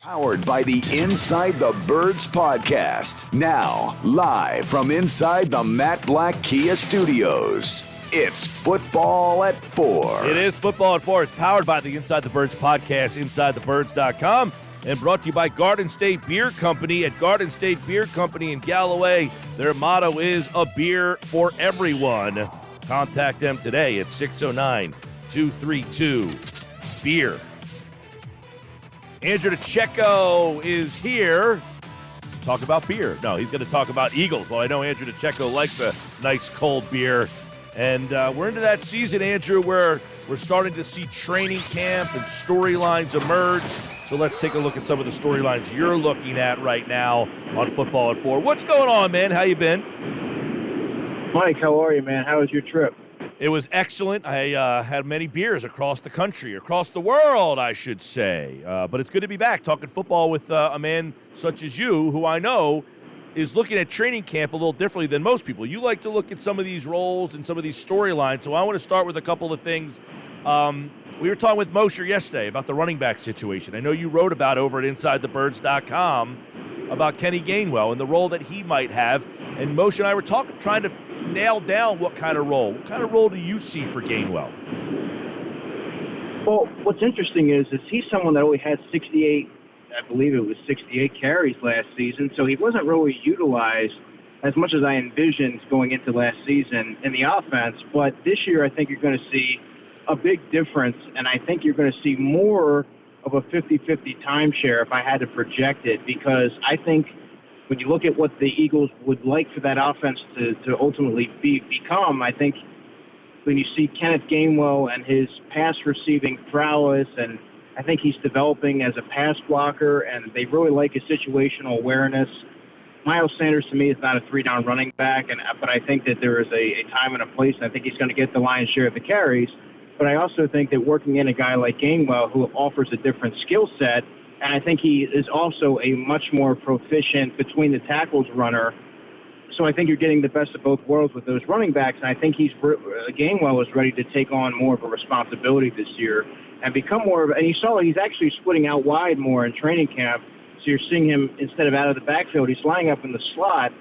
Powered by the Inside the Birds podcast. Now, live from inside the Matt Black Kia Studios. It's Football at 4. It is Football at 4. It's powered by the Inside the Birds podcast, InsideTheBirds.com, and brought to you by Garden State Beer Company. At Garden State Beer Company in Galloway, their motto is a beer for everyone. Contact them today at 609-232-BEER. Andrew Dicecco is here. Talk about beer. No, he's going to talk about Eagles. Well, I know Andrew Dicecco likes a nice cold beer. And we're into that season, Andrew, where we're starting to see training camp and storylines emerge. So let's take a look at some of the storylines you're looking at right now on Football at 4. What's going on, man? How you been? Mike, how are you, man? How was your trip? It was excellent. I had many beers across the country, across the world, I should say. But it's good to be back talking football with a man such as you, who I know is looking at training camp a little differently than most people. You like to look at some of these roles and some of these storylines. So I want to start with a couple of things. We were talking with Mosher yesterday about the running back situation. I know you wrote about over at InsideTheBirds.com about Kenny Gainwell and the role that he might have. And Mosher and I were trying to nail down what kind of role. What kind of role do you see for Gainwell? Well, what's interesting is he's someone that only had 68, I believe it was 68 carries last season, so he wasn't really utilized as much as I envisioned going into last season in the offense. But this year I think you're going to see a big difference, and I think you're going to see more of a 50-50 timeshare if I had to project it, because I think when you look at what the Eagles would like for that offense to ultimately become, I think when you see Kenneth Gainwell and his pass receiving prowess, and I think he's developing as a pass blocker, and they really like his situational awareness. Miles Sanders, to me, is not a three-down running back, but I think that there is a time and a place, and I think he's going to get the lion's share of the carries. But I also think that working in a guy like Gainwell, who offers a different skill set, and I think he is also a much more proficient between the tackles runner. So I think you're getting the best of both worlds with those running backs, and I think Gainwell is ready to take on more of a responsibility this year and become more of. And you saw he's actually splitting out wide more in training camp. So you're seeing him, instead of out of the backfield, he's lining up in the slot.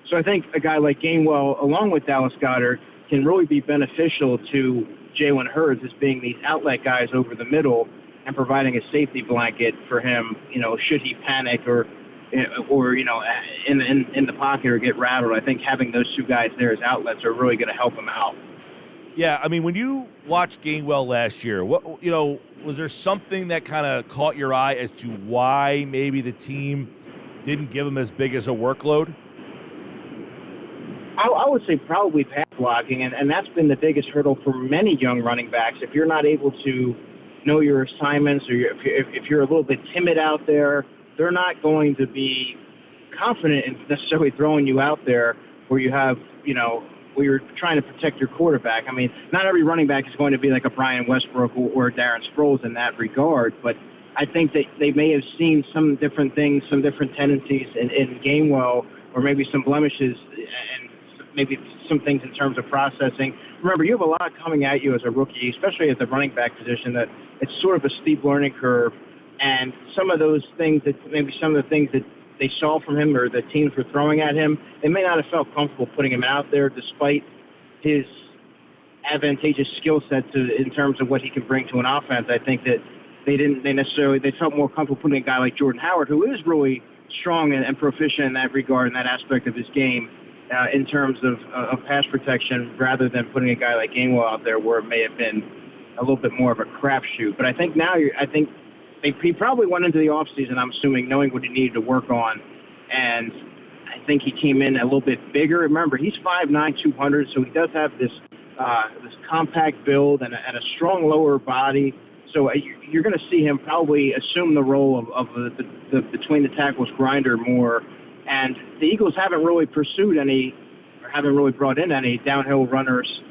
So I think a guy like Gainwell, along with Dallas Goedert, can really be beneficial to Jalen Hurts as being these outlet guys over the middle and providing a safety blanket for him, should he panic or in the pocket or get rattled. I think having those two guys there as outlets are really going to help him out. Yeah, I mean, when you watched Gainwell last year, was there something that kind of caught your eye as to why maybe the team didn't give him as big as a workload? I would say probably pass blocking, and that's been the biggest hurdle for many young running backs. If you're not able to know your assignments, or if you're a little bit timid out there, they're not going to be confident in necessarily throwing you out there where you have, where you're trying to protect your quarterback. I mean, not every running back is going to be like a Brian Westbrook or Darren Sproles in that regard, but I think that they may have seen some different things, some different tendencies in Gainwell, or maybe some blemishes and maybe some things in terms of processing. Remember, you have a lot coming at you as a rookie, especially at the running back position, that it's sort of a steep learning curve. And some of the things that they saw from him or the teams were throwing at him, they may not have felt comfortable putting him out there despite his advantageous skill set in terms of what he can bring to an offense. I think that they felt more comfortable putting a guy like Jordan Howard, who is really strong and proficient in that regard, in that aspect of his game, in terms of pass protection, rather than putting a guy like Gainwell out there where it may have been a little bit more of a crapshoot. But I think now he probably went into the offseason, I'm assuming, knowing what he needed to work on. And I think he came in a little bit bigger. Remember, he's 5'9", 200, so he does have this compact build and a strong lower body. So you're going to see him probably assume the role of the between the tackles grinder more. And the Eagles haven't really pursued any, or haven't really brought in any downhill runners.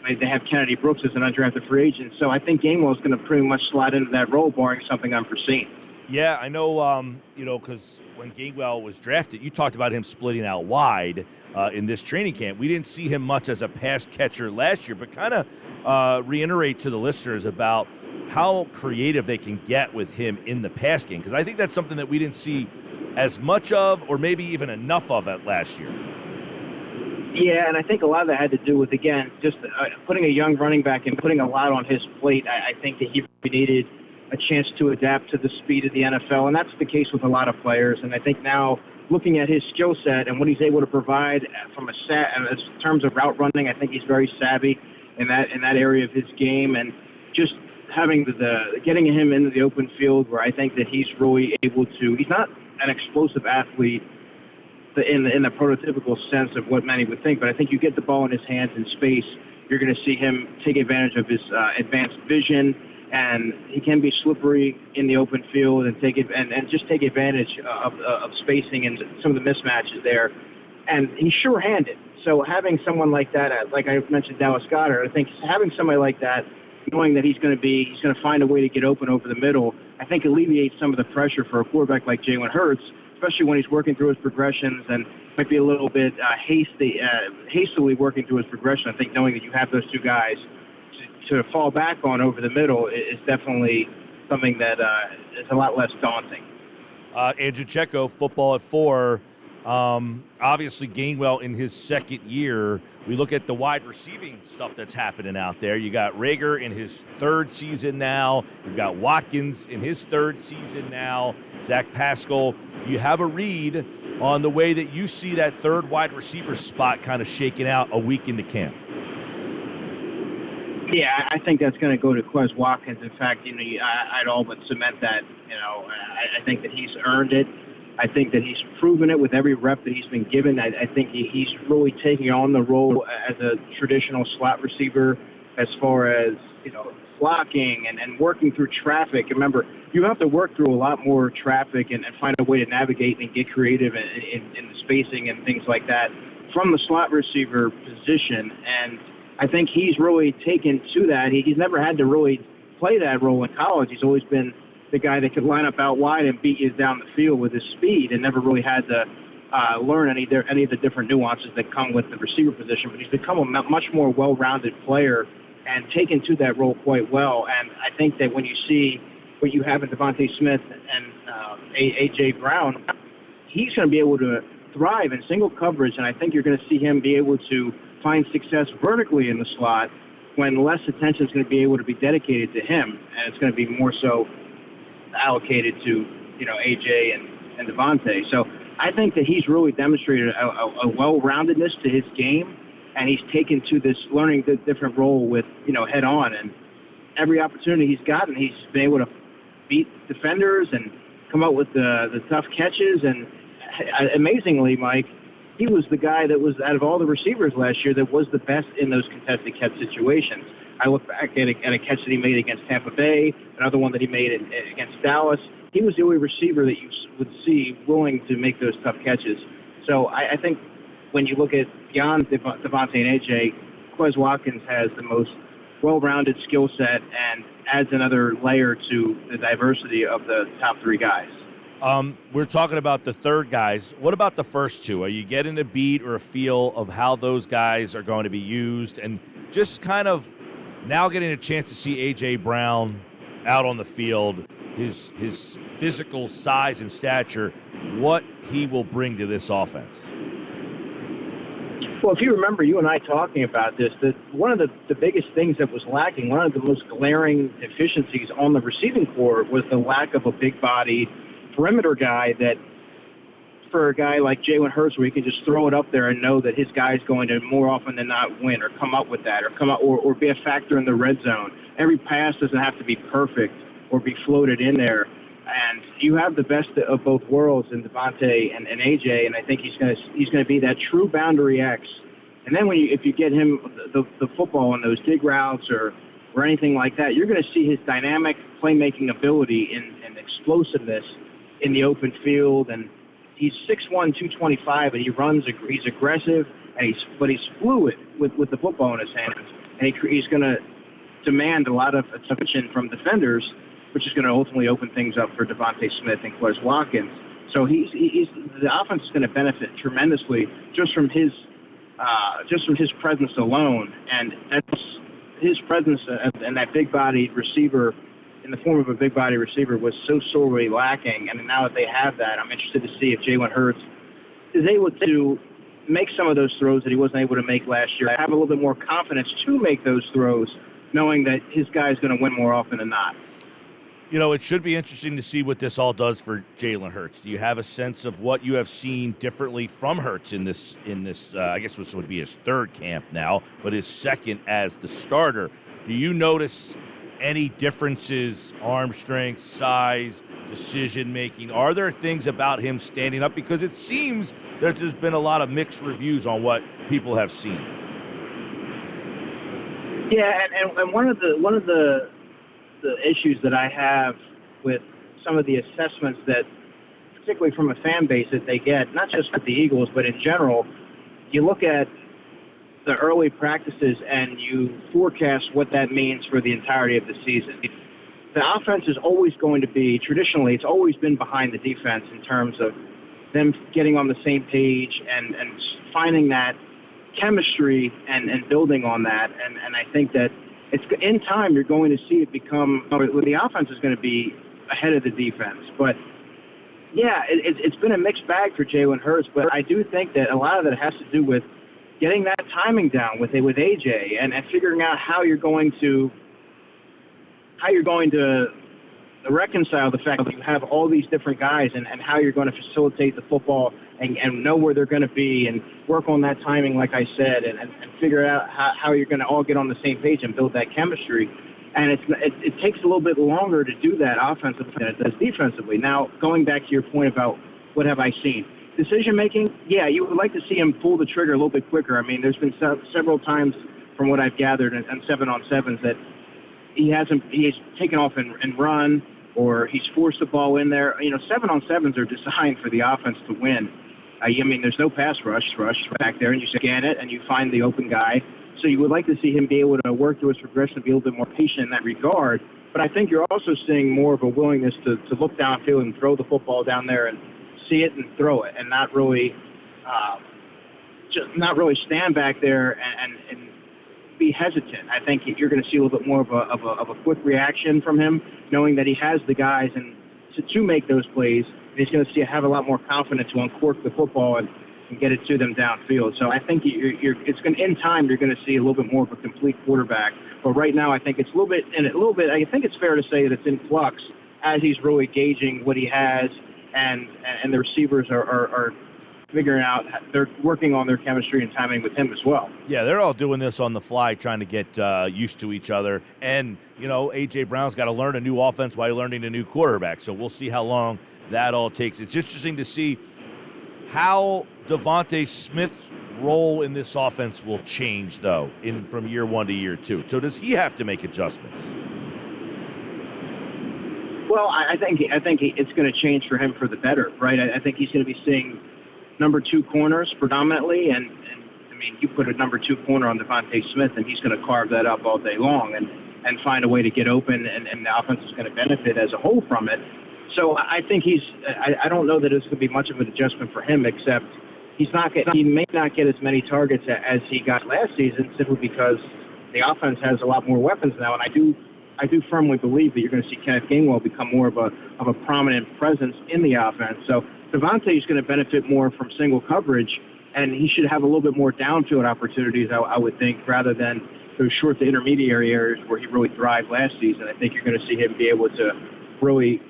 They have Kennedy Brooks as an undrafted free agent. So I think Gainwell is going to pretty much slide into that role, barring something unforeseen. Yeah, I know, because when Gainwell was drafted, you talked about him splitting out wide in this training camp. We didn't see him much as a pass catcher last year, but kind of reiterate to the listeners about how creative they can get with him in the pass game, because I think that's something that we didn't see as much of or maybe even enough of at last year. Yeah, and I think a lot of that had to do with, again, just putting a young running back and putting a lot on his plate. I think that he needed a chance to adapt to the speed of the NFL, and that's the case with a lot of players. And I think now, looking at his skill set and what he's able to provide from in terms of route running, I think he's very savvy in that area of his game, and just having getting him into the open field, where I think that he's really able to. He's not an explosive athlete in the prototypical sense of what many would think, but I think you get the ball in his hands in space, you're going to see him take advantage of his advanced vision. And he can be slippery in the open field and just take advantage of spacing and some of the mismatches there. And he's sure-handed. So having someone like that, like I mentioned, Dallas Goedert, I think having somebody like that, knowing that he's going to find a way to get open over the middle, I think alleviates some of the pressure for a quarterback like Jalen Hurts, especially when he's working through his progressions and might be a little bit hastily working through his progression. I think knowing that you have those two guys to fall back on over the middle is definitely something that is a lot less daunting. Andrew Dicecco, Football at 4. Obviously, Gainwell in his second year. We look at the wide receiving stuff that's happening out there. You got Rager in his third season now. You've got Watkins in his third season now. Zach Pascal. Do you have a read on the way that you see that third wide receiver spot kind of shaking out a week into camp? Yeah, I think that's going to go to Quez Watkins. In fact, I'd all but cement that. I think that he's earned it. I think that he's proven it with every rep that he's been given. I think he's really taking on the role as a traditional slot receiver, as far as blocking and working through traffic. Remember, you have to work through a lot more traffic and find a way to navigate and get creative in the spacing and things like that from the slot receiver position. And I think he's really taken to that. He's never had to really play that role in college. He's always been the guy that could line up out wide and beat you down the field with his speed, and never really had to learn any of the different nuances that come with the receiver position. But he's become a much more well-rounded player and taken to that role quite well. And I think that when you see what you have in Devonta Smith and A.J. Brown, he's going to be able to thrive in single coverage, and I think you're going to see him be able to find success vertically in the slot when less attention is going to be able to be dedicated to him, and it's going to be more so allocated to AJ and Devontae. So I think that he's really demonstrated a well-roundedness to his game, and he's taken to this learning the different role with head on, and every opportunity he's gotten, he's been able to beat defenders and come up with the tough catches. And amazingly, Mike, he was the guy that was, out of all the receivers last year, that was the best in those contested catch situations. I look back at a catch that he made against Tampa Bay, another one that he made against Dallas. He was the only receiver that you would see willing to make those tough catches. So I think when you look at beyond Devontae and AJ, Quez Watkins has the most well-rounded skill set and adds another layer to the diversity of the top three guys. We're talking about the third guys. What about the first two? Are you getting a beat or a feel of how those guys are going to be used? And just kind of now getting a chance to see A.J. Brown out on the field, his physical size and stature, what he will bring to this offense. Well, if you remember you and I talking about this, that one of the biggest things that was lacking, one of the most glaring deficiencies on the receiving corps was the lack of a big-bodied perimeter guy that, for a guy like Jalen Hurts, where he can just throw it up there and know that his guy's going to more often than not win or come up with that or be a factor in the red zone. Every pass doesn't have to be perfect or be floated in there. And you have the best of both worlds in Devontae and AJ, and I think he's going to be that true boundary X. And then if you get him the football on those dig routes or anything like that, you're going to see his dynamic playmaking ability and explosiveness in the open field. And he's 6'1", 225, and he's aggressive, but he's fluid with the football in his hands. And he's going to demand a lot of attention from defenders, which is going to ultimately open things up for Devonta Smith and Quez Watkins. So the offense is going to benefit tremendously just from his presence alone, and that's his presence and that big-bodied receiver in the form of a big-body receiver was so sorely lacking. And now that they have that, I'm interested to see if Jalen Hurts is able to make some of those throws that he wasn't able to make last year. I have a little bit more confidence to make those throws, knowing that his guy is going to win more often than not. You know, it should be interesting to see what this all does for Jalen Hurts. Do you have a sense of what you have seen differently from Hurts in this? I guess this would be his third camp now, but his second as the starter. Do you notice any differences, arm strength, size, decision-making? Are there things about him standing up? Because it seems that there's been a lot of mixed reviews on what people have seen. Yeah, and one of the issues that I have with some of the assessments that, particularly from a fan base that they get, not just with the Eagles, but in general, you look at the early practices and you forecast what that means for the entirety of the season. The offense is always going to be, traditionally, it's always been behind the defense in terms of them getting on the same page and finding that chemistry and building on that. And I think that it's in time you're going to see it become, the offense is going to be ahead of the defense. But, yeah, it's been a mixed bag for Jalen Hurts, but I do think that a lot of it has to do with getting that timing down with AJ and figuring out how you're going to reconcile the fact that you have all these different guys and how you're going to facilitate the football and know where they're going to be and work on that timing, like I said, and figure out how you're going to all get on the same page and build that chemistry. And it takes a little bit longer to do that offensively than it does defensively. Now, going back to your point about what have I seen, decision-making, yeah, you would like to see him pull the trigger a little bit quicker. I mean, there's been several times from what I've gathered and 7-on-7s that he's taken off and run, or he's forced the ball in there. 7-on-7s are designed for the offense to win. I mean, there's no pass rush back there, and you scan it, and you find the open guy. So you would like to see him be able to work through his progression, be a little bit more patient in that regard. But I think you're also seeing more of a willingness to look downfield and throw the football down there and see it and throw it, and not really stand back there and be hesitant. I think you're going to see a little bit more of a quick reaction from him, knowing that he has the guys and to make those plays. And he's going to have a lot more confidence to uncork the football and get it to them downfield. So I think in time you're going to see a little bit more of a complete quarterback. But right now I think it's a little bit. I think it's fair to say that it's in flux as he's really gauging what he has, and the receivers are figuring out, they're working on their chemistry and timing with him as well. Yeah, they're all doing this on the fly, trying to get used to each other. And, A.J. Brown's got to learn a new offense while learning a new quarterback. So we'll see how long that all takes. It's interesting to see how Devonta Smith's role in this offense will change, though, from year one to year two. So does he have to make adjustments? Well, I think it's going to change for him for the better, right? I think he's going to be seeing number two corners predominantly, and I mean, you put a number two corner on Devonta Smith, and he's going to carve that up all day long and find a way to get open, and the offense is going to benefit as a whole from it. So I think I don't know that it's going to be much of an adjustment for him, except he may not get as many targets as he got last season, simply because the offense has a lot more weapons now, and I do firmly believe that you're going to see Kenneth Gainwell become more of a prominent presence in the offense. So Devonta is going to benefit more from single coverage, and he should have a little bit more downfield opportunities, I would think, rather than those short to intermediary areas where he really thrived last season. I think you're going to see him be able to really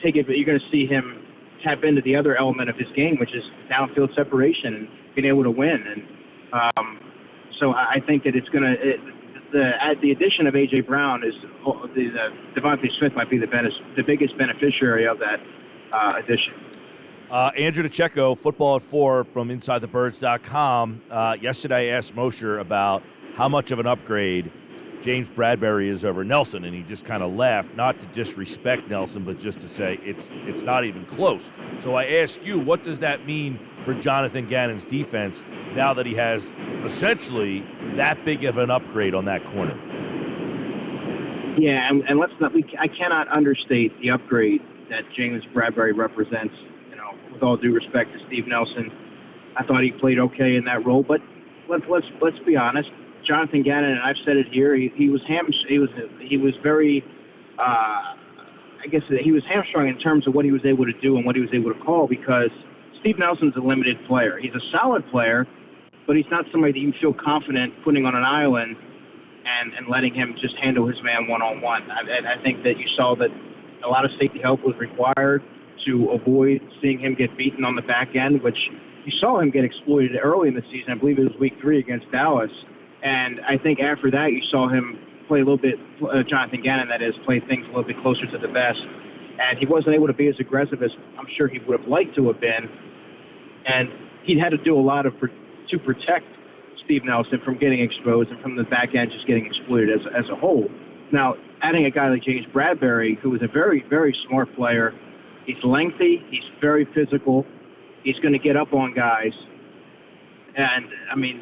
take it, but you're going to see him tap into the other element of his game, which is downfield separation and being able to win. And so I think that it's going to the addition of A.J. Brown is Devonta Smith might be the biggest beneficiary of that addition. Andrew Dicecco, Football at 4 from InsideTheBirds.com. Yesterday I asked Mosher about how much of an upgrade James Bradbury is over Nelson, and he just kind of laughed, not to disrespect Nelson, but just to say it's not even close. So I ask you, what does that mean for Jonathan Gannon's defense now that he has essentially that big of an upgrade on that corner? Yeah, and let's not. I cannot understate the upgrade that James Bradbury represents. You know, with all due respect to Steve Nelson, I thought he played okay in that role. But let's be honest. Jonathan Gannon, and I've said it here. He was very. I guess he was hamstrung in terms of what he was able to do and what he was able to call, because Steve Nelson's a limited player. He's a solid player, but he's not somebody that you feel confident putting on an island and letting him just handle his man one-on-one. I think that you saw that a lot of safety help was required to avoid seeing him get beaten on the back end, which you saw him get exploited early in the season. I believe it was week 3 against Dallas. And I think after that you saw him play a little bit, Jonathan Gannon, that is, play things a little bit closer to the vest. And he wasn't able to be as aggressive as I'm sure he would have liked to have been. And he had to do a lot to protect Steve Nelson from getting exposed and from the back end just getting exploited as a whole. Now, adding a guy like James Bradbury, who is a very, very smart player, he's lengthy, he's very physical, he's going to get up on guys. And, I mean,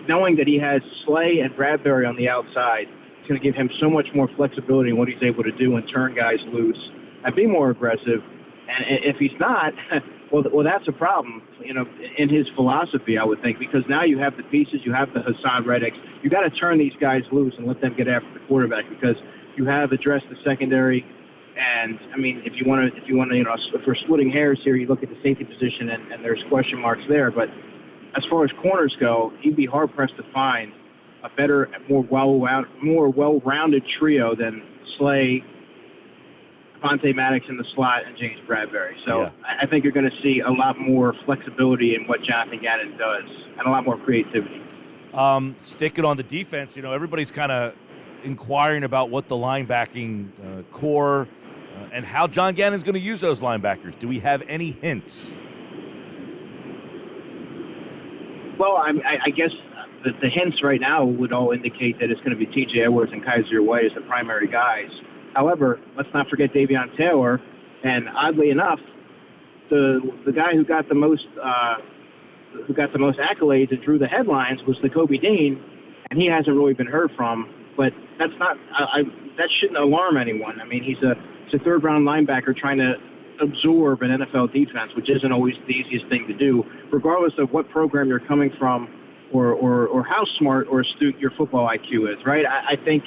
knowing that he has Slay and Bradbury on the outside, it's going to give him so much more flexibility in what he's able to do and turn guys loose and be more aggressive. And if he's not, well, that's a problem, you know, in his philosophy, I would think, because now you have the pieces, you have the Hassan Reddicks. You got to turn these guys loose and let them get after the quarterback, because you have addressed the secondary. And I mean, if you want to, you know, if we're splitting hairs here, you look at the safety position and there's question marks there. But as far as corners go, you'd be hard pressed to find a better, more well-rounded trio than Slay, Devontae Maddox in the slot, and James Bradbury. So yeah. I think you're going to see a lot more flexibility in what Jonathan Gannon does and a lot more creativity. Sticking on the defense, you know, everybody's kind of inquiring about what the linebacking core and how John Gannon's going to use those linebackers. Do we have any hints? Well, I guess the hints right now would all indicate that it's going to be T.J. Edwards and Kaiser White as the primary guys. However, let's not forget Davion Taylor, and oddly enough, the guy who got the most accolades and drew the headlines was Nakobe Dean, and he hasn't really been heard from. But that's not that shouldn't alarm anyone. I mean, he's a third-round linebacker trying to absorb an NFL defense, which isn't always the easiest thing to do, regardless of what program you're coming from or how smart or astute your football IQ is, right? I think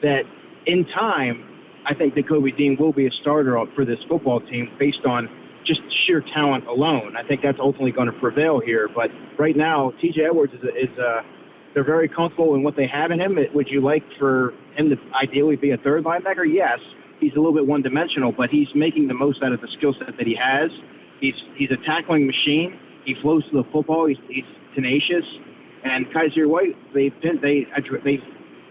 that in time, I think that Nakobe Dean will be a starter for this football team based on just sheer talent alone. I think that's ultimately going to prevail here. But right now, T.J. Edwards they're very comfortable in what they have in him. Would you like for him to ideally be a third linebacker? Yes. He's a little bit one-dimensional, but he's making the most out of the skill set that he has. He's a tackling machine. He flows to the football. He's tenacious. And Kaiser White, they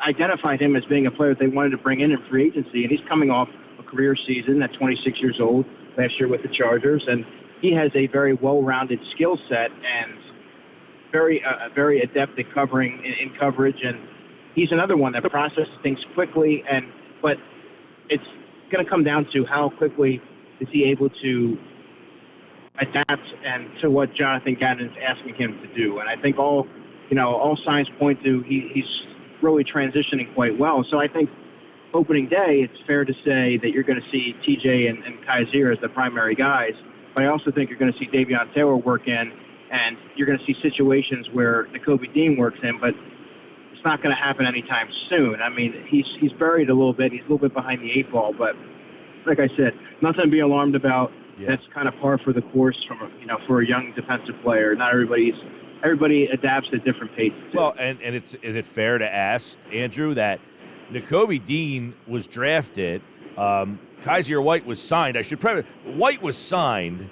identified him as being a player they wanted to bring in free agency, and he's coming off a career season at 26 years old last year with the Chargers, and he has a very well-rounded skill set and very adept at covering in coverage, and he's another one that processes things quickly. But it's going to come down to how quickly is he able to adapt and to what Jonathan Gannon is asking him to do. And I think all signs point to he's really transitioning quite well. So I think opening day, it's fair to say that you're going to see TJ and Kaiser as the primary guys. But I also think you're going to see Davion Taylor work in, and you're going to see situations where Nakobe Dean works in, but it's not going to happen anytime soon. I mean, he's buried a little bit. He's a little bit behind the 8 ball, but like I said, nothing to be alarmed about. Yeah. That's kind of par for the course for a young defensive player. Not everybody adapts at different paces. Well, and is it fair to ask, Andrew, that Nakobe Dean was drafted, Kaiser White was signed. White was signed,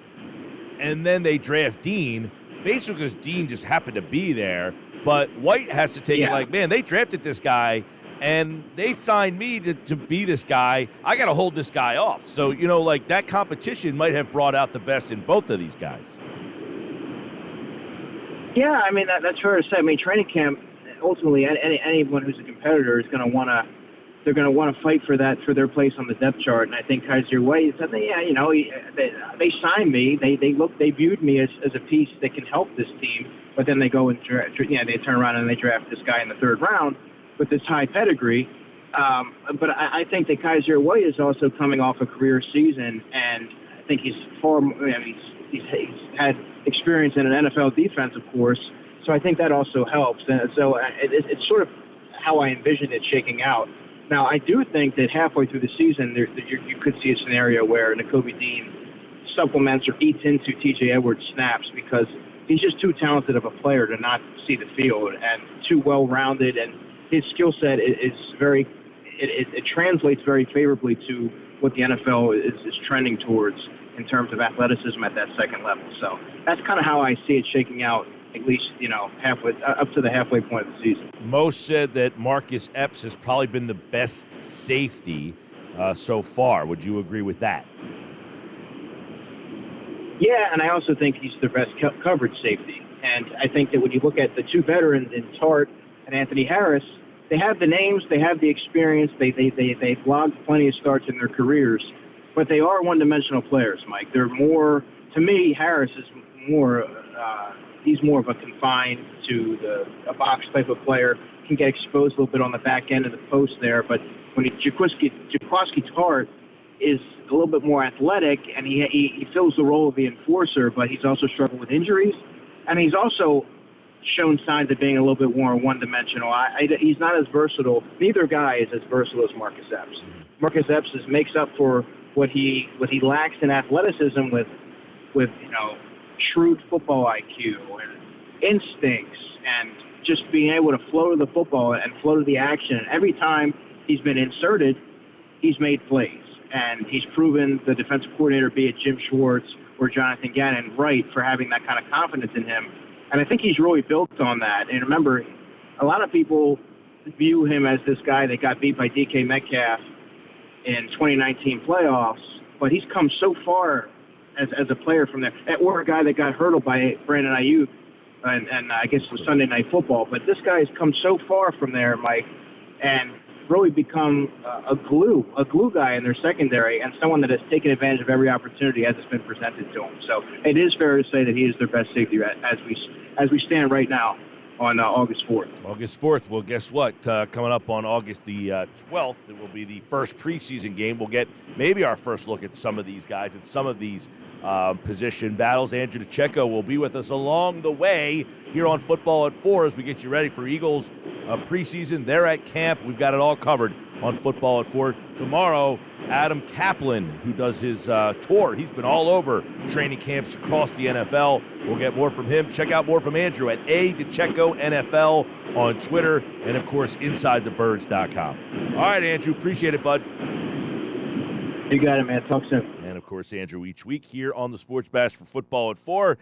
and then they draft Dean, basically because Dean just happened to be there. But White has to take it like, man, they drafted this guy, and they signed me to be this guy. I got to hold this guy off. So, that competition might have brought out the best in both of these guys. Yeah, I mean, that's fair to say. I mean, training camp, ultimately, anyone who's a competitor is going to want to fight for their place on the depth chart. And I think Kaiser White said, they signed me. They viewed me as a piece that can help this team. But then they go and they turn around and they draft this guy in the 3rd round with this high pedigree. But I think that Kaiser White is also coming off a career season, and I think he's he's had experience in an NFL defense, of course. So I think that also helps. And so it's sort of how I envision it shaking out. Now, I do think that halfway through the season, you could see a scenario where Nakobe Dean supplements or eats into T.J. Edwards' snaps because he's just too talented of a player to not see the field and too well-rounded, and his skill set is very it translates very favorably to what the NFL is trending towards in terms of athleticism at that second level. So that's kind of how I see it shaking out, at least, halfway up to the halfway point of the season. Most said that Marcus Epps has probably been the best safety so far. Would you agree with that? Yeah, and I also think he's the best coverage safety. And I think that when you look at the two veterans in Tart and Anthony Harris, they have the names, they have the experience, they've logged plenty of starts in their careers, but they are one-dimensional players, Mike. They're more, to me, Harris is more, he's more of a confined to a box type of player, can get exposed a little bit on the back end of the post there, but when Jaquiski Tart is a little bit more athletic, and he fills the role of the enforcer, but he's also struggled with injuries, and he's also shown signs of being a little bit more one-dimensional. He's not as versatile. Neither guy is as versatile as Marcus Epps. Marcus Epps makes up for what he lacks in athleticism with shrewd football IQ and instincts and just being able to flow to the football and flow to the action. And every time he's been inserted, he's made plays. And he's proven the defensive coordinator, be it Jim Schwartz or Jonathan Gannon, right for having that kind of confidence in him. And I think he's really built on that. And remember, a lot of people view him as this guy that got beat by DK Metcalf in 2019 playoffs, but he's come so far as a player from there. Or a guy that got hurdled by Brandon Ayuk, and I guess it was Sunday Night Football. But this guy has come so far from there, Mike, and really become a glue guy in their secondary, and someone that has taken advantage of every opportunity as it's been presented to him. So it is fair to say that he is their best safety as we stand right now on August 4th. August 4th. Well, guess what? Coming up on August the 12th, it will be the first preseason game. We'll get maybe our first look at some of these guys and some of these position battles. Andrew Dicecco will be with us along the way here on Football at 4 as we get you ready for Eagles preseason. They're at camp. We've got it all covered on Football at 4. Tomorrow, Adam Kaplan, who does his tour. He's been all over training camps across the NFL. We'll get more from him. Check out more from Andrew at Dicecco NFL on Twitter and, of course, InsideTheBirds.com. All right, Andrew. Appreciate it, bud. You got it, man. Talk soon. And, of course, Andrew, each week here on the Sports Bash for Football at 4.